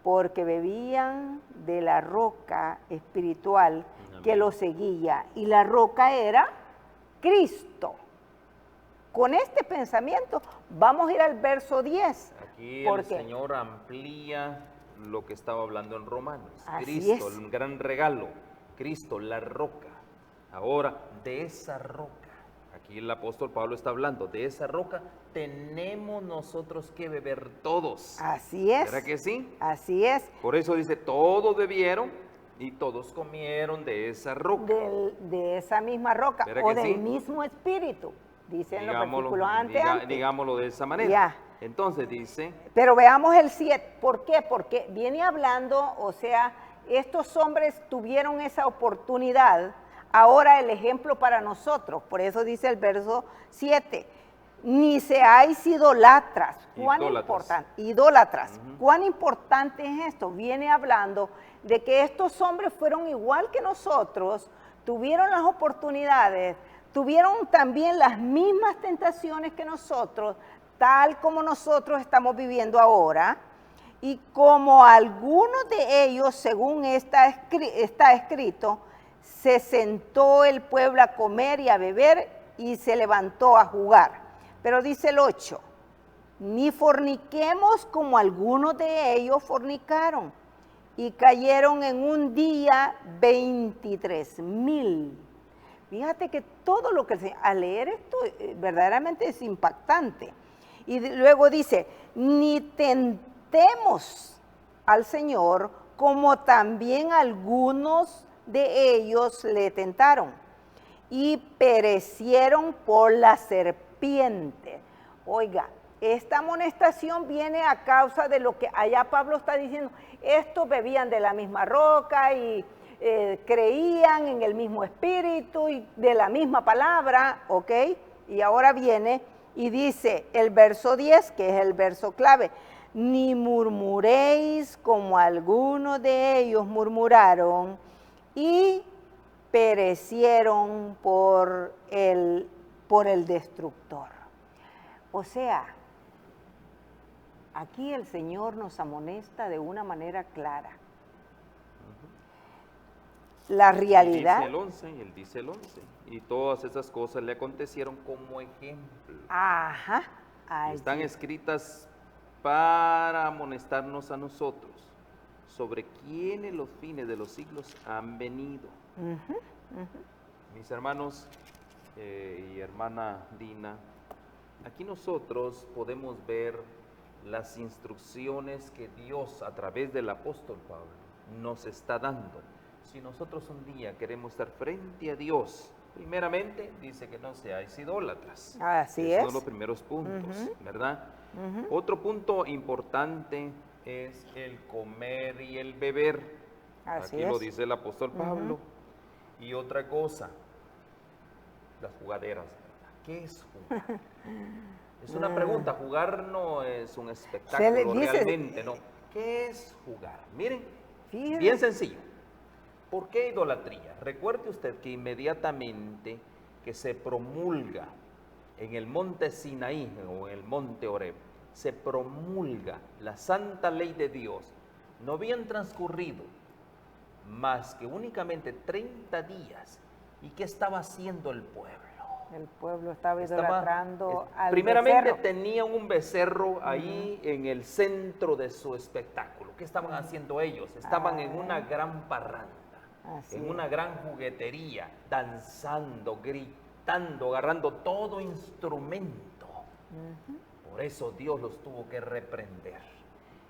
porque bebían de la roca espiritual que los seguía. Y la roca era Cristo. Con este pensamiento vamos a ir al verso 10. Aquí el Señor amplía lo que estaba hablando en Romanos. Así Cristo, es. el gran regalo. Cristo, la roca. Ahora, de esa roca, aquí el apóstol Pablo está hablando, de esa roca tenemos nosotros que beber todos. Así es. ¿Verdad que sí? Así es. Por eso dice, todos bebieron y todos comieron de esa roca. De esa misma roca ¿Verdad o que del sí? mismo espíritu, dicen los versículos antes. Digámoslo de esa manera. Ya. Entonces dice, Pero veamos el 7. ¿Por qué? Porque viene hablando, o sea, estos hombres tuvieron esa oportunidad. Ahora el ejemplo para nosotros. Por eso dice el verso 7. Ni seáis idolatras. ¿Cuán importante? Idólatras. ¿Cuán importante es esto? Viene hablando de que estos hombres fueron igual que nosotros, tuvieron las oportunidades, tuvieron también las mismas tentaciones que nosotros, tal como nosotros estamos viviendo ahora, y como algunos de ellos, según está escrito, se sentó el pueblo a comer y a beber y se levantó a jugar. Pero dice el 8, ni forniquemos como algunos de ellos fornicaron y cayeron en un día 23,000. Fíjate que todo lo que al leer esto verdaderamente es impactante. Y luego dice, ni tentemos al Señor como también algunos de ellos le tentaron y perecieron por la serpiente. Oiga, esta amonestación viene a causa de lo que allá Pablo está diciendo. Estos bebían de la misma roca y creían en el mismo espíritu y de la misma palabra, ¿ok? Y ahora viene y dice el verso 10, que es el verso clave, ni murmuréis como algunos de ellos murmuraron y perecieron por el destructor. O sea, aquí el Señor nos amonesta de una manera clara. La realidad. Dice el 11, y él dice el 11. Y todas esas cosas le acontecieron como ejemplo. Ajá. Están escritas para amonestarnos a nosotros sobre quiénes los fines de los siglos han venido. Mis hermanos y hermana Dina, aquí nosotros podemos ver las instrucciones que Dios a través del apóstol Pablo nos está dando. Si nosotros un día queremos estar frente a Dios, primeramente dice que no seáis idólatras. Así es. es. Son los primeros puntos, ¿verdad? Otro punto importante es el comer y el beber. Así Aquí es. lo dice el apóstol Pablo. Y otra cosa, las jugaderas, ¿verdad? ¿Qué es jugar? Es una pregunta, jugar no es un espectáculo realmente, ¿no? ¿Qué es jugar? Miren, bien sencillo. ¿Por qué idolatría? Recuerde usted que inmediatamente que se promulga en el monte Sinaí o en el monte Horeb, se promulga la santa ley de Dios, no habían transcurrido más que únicamente 30 días. ¿Y qué estaba haciendo el pueblo? El pueblo estaba idolatrando al primeramente becerro. tenían un becerro ahí en el centro de su espectáculo. ¿Qué estaban haciendo ellos? Estaban en una gran parranda, en una gran juguetería, danzando, gritando, agarrando todo instrumento. Por eso Dios los tuvo que reprender.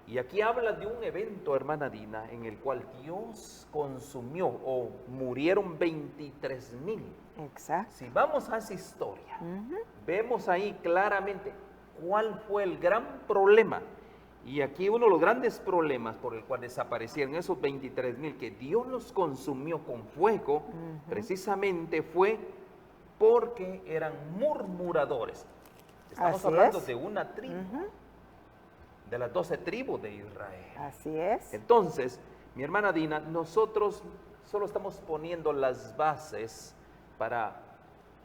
Y aquí habla de un evento, hermana Dina, en el cual Dios consumió o murieron 23,000. Exacto. Si vamos a esa historia, vemos ahí claramente cuál fue el gran problema. Y aquí uno de los grandes problemas por el cual desaparecieron esos 23,000, que Dios los consumió con fuego, precisamente fue porque eran murmuradores. Estamos Así hablando es. de una tribu, de las 12 tribus de Israel. Así es. Entonces, mi hermana Dina, nosotros solo estamos poniendo las bases para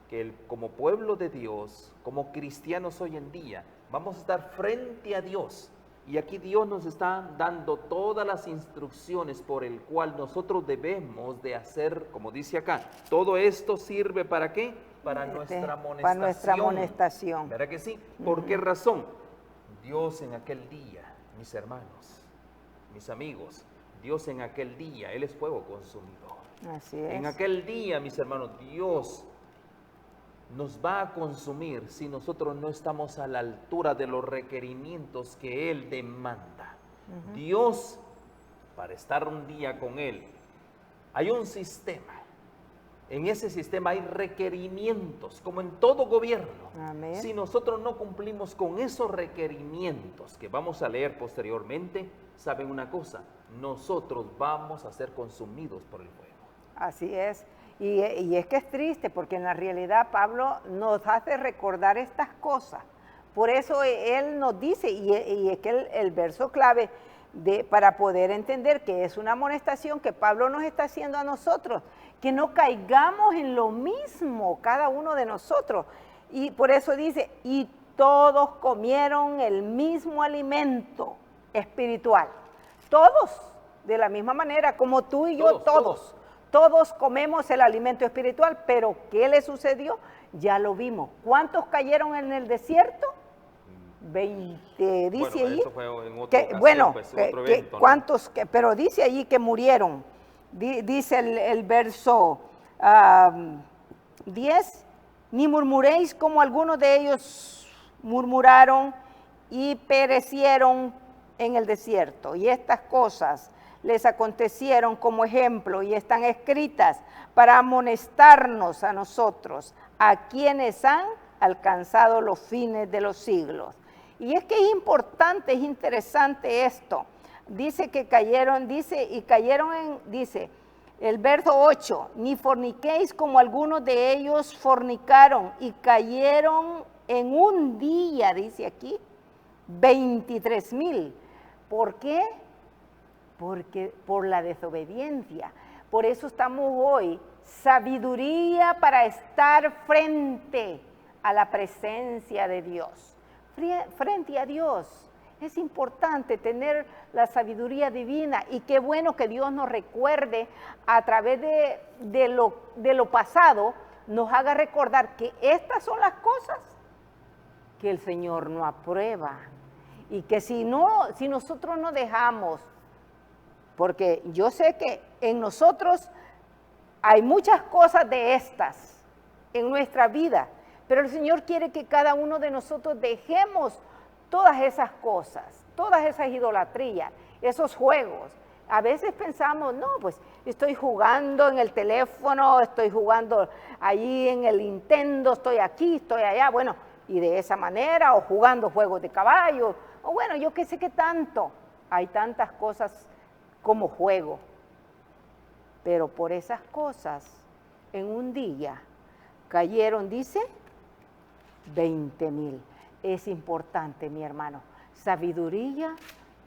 que como pueblo de Dios, como cristianos hoy en día, vamos a estar frente a Dios. Y aquí Dios nos está dando todas las instrucciones por el cual nosotros debemos de hacer, como dice acá, todo esto sirve ¿para qué? Para nuestra amonestación. Para nuestra amonestación. ¿Verdad que sí? ¿Por qué razón? Dios en aquel día, mis hermanos, mis amigos, Dios en aquel día, Él es fuego consumidor. Así es. En aquel día, mis hermanos, Dios nos va a consumir si nosotros no estamos a la altura de los requerimientos que Él demanda. Dios, para estar un día con Él, hay un sistema. En ese sistema hay requerimientos, como en todo gobierno. Amén. Si nosotros no cumplimos con esos requerimientos que vamos a leer posteriormente, ¿saben una cosa? Nosotros vamos a ser consumidos por el fuego. Así es. Y es que es triste, porque en la realidad Pablo nos hace recordar estas cosas. Por eso él nos dice, y es que el verso clave para poder entender que es una amonestación que Pablo nos está haciendo a nosotros, que no caigamos en lo mismo cada uno de nosotros. Y por eso dice, y todos comieron el mismo alimento espiritual. Todos, de la misma manera, como tú y yo, todos comemos el alimento espiritual, pero ¿qué le sucedió? Ya lo vimos. ¿Cuántos cayeron en el desierto? 20, dice allí. Eso fue en otra ocasión, otro evento, ¿no? ¿Cuántos? Pero dice allí que murieron. Dice el verso 10, ni murmuréis como algunos de ellos murmuraron y perecieron en el desierto. Y estas cosas les acontecieron como ejemplo y están escritas para amonestarnos a nosotros, a quienes han alcanzado los fines de los siglos. Y es que es importante, es interesante esto. Dice que cayeron, dice el verso 8, ni forniquéis como algunos de ellos fornicaron y cayeron en un día, dice aquí, 23,000. ¿Por qué? Porque por la desobediencia. Por eso estamos hoy, sabiduría para estar frente a la presencia de Dios. Frente a Dios. Es importante tener la sabiduría divina, y qué bueno que Dios nos recuerde a través de lo pasado, nos haga recordar que estas son las cosas que el Señor no aprueba, y que si nosotros no dejamos, porque yo sé que en nosotros hay muchas cosas de estas en nuestra vida, pero el Señor quiere que cada uno de nosotros dejemos todas esas cosas, todas esas idolatrías, esos juegos. A veces pensamos, no, pues estoy jugando en el teléfono, estoy jugando allí en el Nintendo, estoy aquí, estoy allá, bueno, y de esa manera, o jugando juegos de caballo, o bueno, yo qué sé qué tanto. Hay tantas cosas como juego, pero por esas cosas, en un día, cayeron, dice, 20,000. Es importante, mi hermano, sabiduría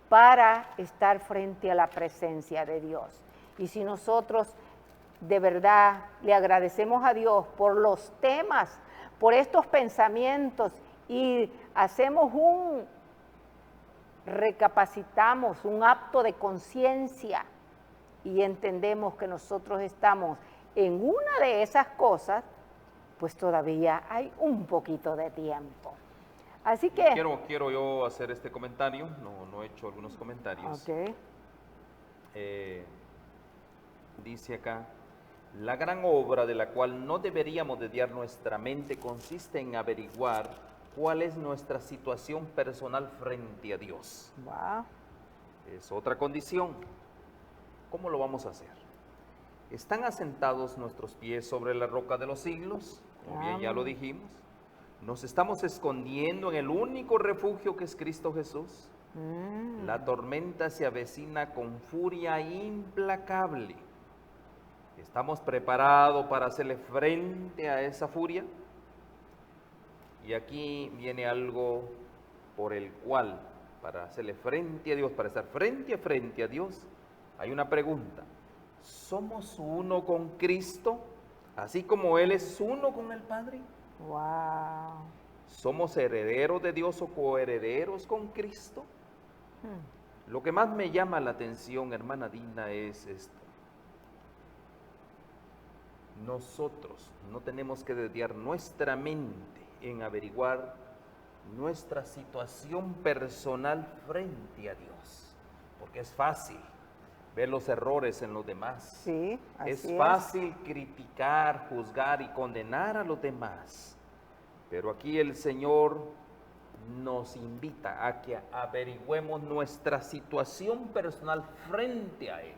para estar frente a la presencia de Dios. Y si nosotros de verdad le agradecemos a Dios por los temas, por estos pensamientos, y hacemos recapacitamos, un acto de conciencia, y entendemos que nosotros estamos en una de esas cosas, pues todavía hay un poquito de tiempo. Así que... Quiero yo hacer este comentario, no he hecho algunos comentarios. Okay. Dice acá, la gran obra de la cual no deberíamos desviar nuestra mente consiste en averiguar cuál es nuestra situación personal frente a Dios. Wow. Es otra condición. ¿Cómo lo vamos a hacer? ¿Están asentados nuestros pies sobre la roca de los siglos? Como bien ya lo dijimos. ¿Nos estamos escondiendo en el único refugio que es Cristo Jesús? La tormenta se avecina con furia implacable. ¿Estamos preparados para hacerle frente a esa furia? Y aquí viene algo por el cual, para hacerle frente a Dios, para estar frente a Dios, hay una pregunta. ¿Somos uno con Cristo, así como Él es uno con el Padre? Wow. ¿Somos herederos de Dios o coherederos con Cristo? Lo que más me llama la atención, hermana Dina, es esto. Nosotros no tenemos que desviar nuestra mente en averiguar nuestra situación personal frente a Dios, porque es fácil ver los errores en los demás. Sí, así es fácil criticar, juzgar y condenar a los demás, pero aquí el Señor nos invita a que averigüemos nuestra situación personal frente a Él.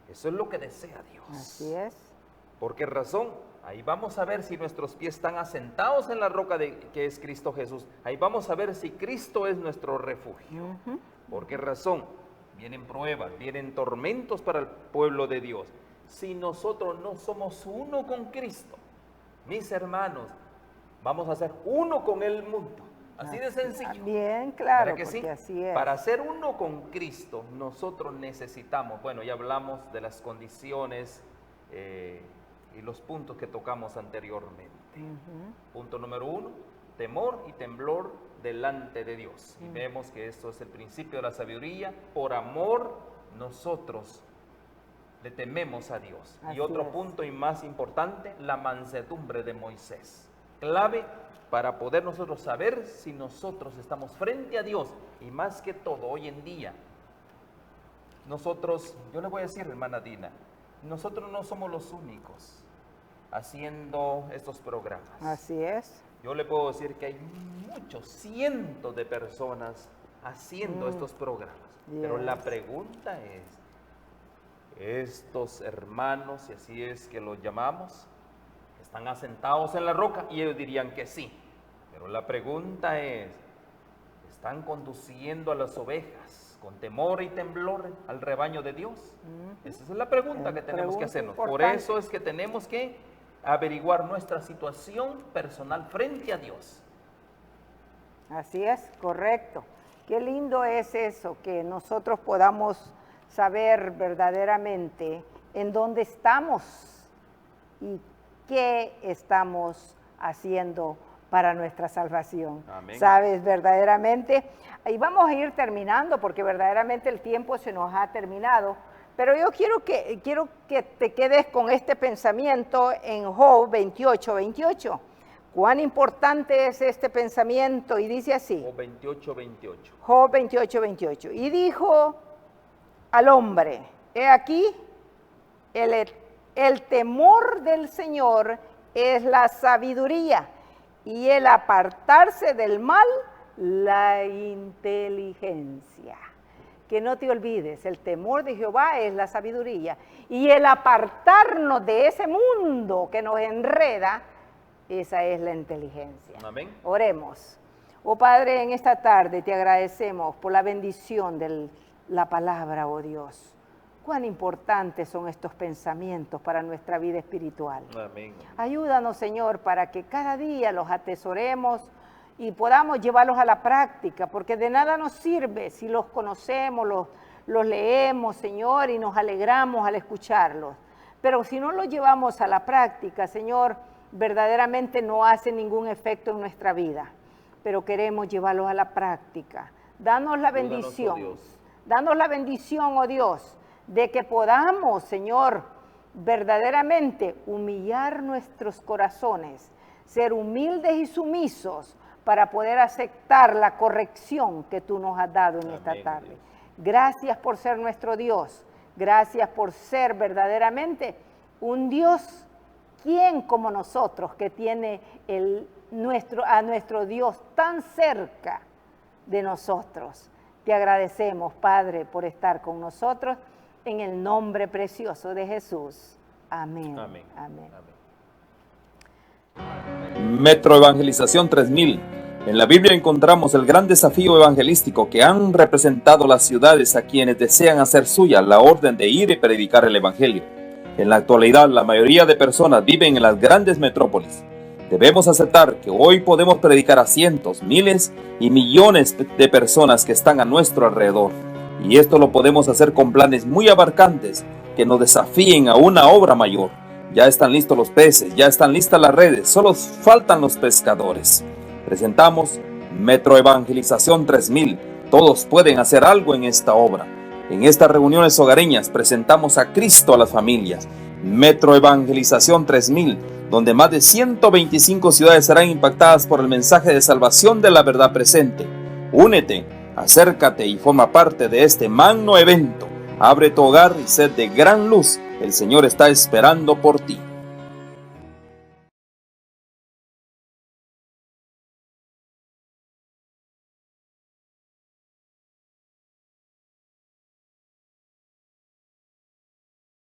Eso es lo que desea Dios. Así es. ¿Por qué razón? Ahí vamos a ver si nuestros pies están asentados en la roca que es Cristo Jesús. Ahí vamos a ver si Cristo es nuestro refugio. ¿Por qué razón? Vienen pruebas, vienen tormentos para el pueblo de Dios. Si nosotros no somos uno con Cristo, mis hermanos, vamos a ser uno con el mundo. Así de sencillo. Bien, claro, porque sí? Así es. Para ser uno con Cristo, nosotros necesitamos, bueno, ya hablamos de las condiciones y los puntos que tocamos anteriormente. Punto número 1, temor y temblor delante de Dios. Y vemos que esto es el principio de la sabiduría. Por amor, nosotros le tememos a Dios. Así y otro es. punto y más importante, la mansedumbre de Moisés. Clave para poder nosotros saber si nosotros estamos frente a Dios. Y más que todo, hoy en día, nosotros, yo le voy a decir, hermana Dina, nosotros no somos los únicos haciendo estos programas. Así es. Yo le puedo decir que hay muchos, cientos de personas haciendo estos programas. Pero la pregunta es, estos hermanos, y así es que los llamamos, están asentados en la roca, y ellos dirían que sí. Pero la pregunta es, ¿están conduciendo a las ovejas con temor y temblor al rebaño de Dios? Esa es la pregunta que tenemos que hacernos. Por eso es que tenemos que averiguar nuestra situación personal frente a Dios. Así es, correcto. Qué lindo es eso, que nosotros podamos saber verdaderamente en dónde estamos y qué estamos haciendo para nuestra salvación. Amén. ¿Sabes? Verdaderamente. Y vamos a ir terminando porque verdaderamente el tiempo se nos ha terminado. Pero yo quiero que te quedes con este pensamiento en Job 28:28. ¿Cuán importante es este pensamiento? Y dice así. Job 28:28. Job 28:28. Y dijo al hombre, he aquí, el temor del Señor es la sabiduría, y el apartarse del mal, la inteligencia. Que no te olvides, el temor de Jehová es la sabiduría, y el apartarnos de ese mundo que nos enreda, esa es la inteligencia. Amén. Oremos. Oh Padre, en esta tarde te agradecemos por la bendición de la palabra, oh Dios. Cuán importantes son estos pensamientos para nuestra vida espiritual. Amén. Ayúdanos, Señor, para que cada día los atesoremos y podamos llevarlos a la práctica, porque de nada nos sirve si los conocemos, los leemos, Señor, y nos alegramos al escucharlos. Pero si no los llevamos a la práctica, Señor, verdaderamente no hace ningún efecto en nuestra vida. Pero queremos llevarlos a la práctica. Danos la bendición. Danos la bendición, oh Dios, de que podamos, Señor, verdaderamente humillar nuestros corazones, ser humildes y sumisos para poder aceptar la corrección que tú nos has dado en esta tarde. Dios. Gracias por ser nuestro Dios. Gracias por ser verdaderamente un Dios, ¿quién como nosotros que tiene a nuestro Dios tan cerca de nosotros? Te agradecemos, Padre, por estar con nosotros, en el nombre precioso de Jesús. Amén. Amén. Amén. Metro Evangelización 3000. En la Biblia encontramos el gran desafío evangelístico que han representado las ciudades a quienes desean hacer suya la orden de ir y predicar el Evangelio. En la actualidad, la mayoría de personas viven en las grandes metrópolis. Debemos aceptar que hoy podemos predicar a cientos, miles y millones de personas que están a nuestro alrededor. Y esto lo podemos hacer con planes muy abarcantes que nos desafíen a una obra mayor. Ya están listos los peces, ya están listas las redes, solo faltan los pescadores. Presentamos Metro Evangelización 3000. Todos pueden hacer algo en esta obra. En estas reuniones hogareñas presentamos a Cristo a las familias. Metro Evangelización 3000, donde más de 125 ciudades serán impactadas por el mensaje de salvación de la verdad presente. Únete, acércate y forma parte de este magno evento. Abre tu hogar y sed de gran luz. El Señor está esperando por ti.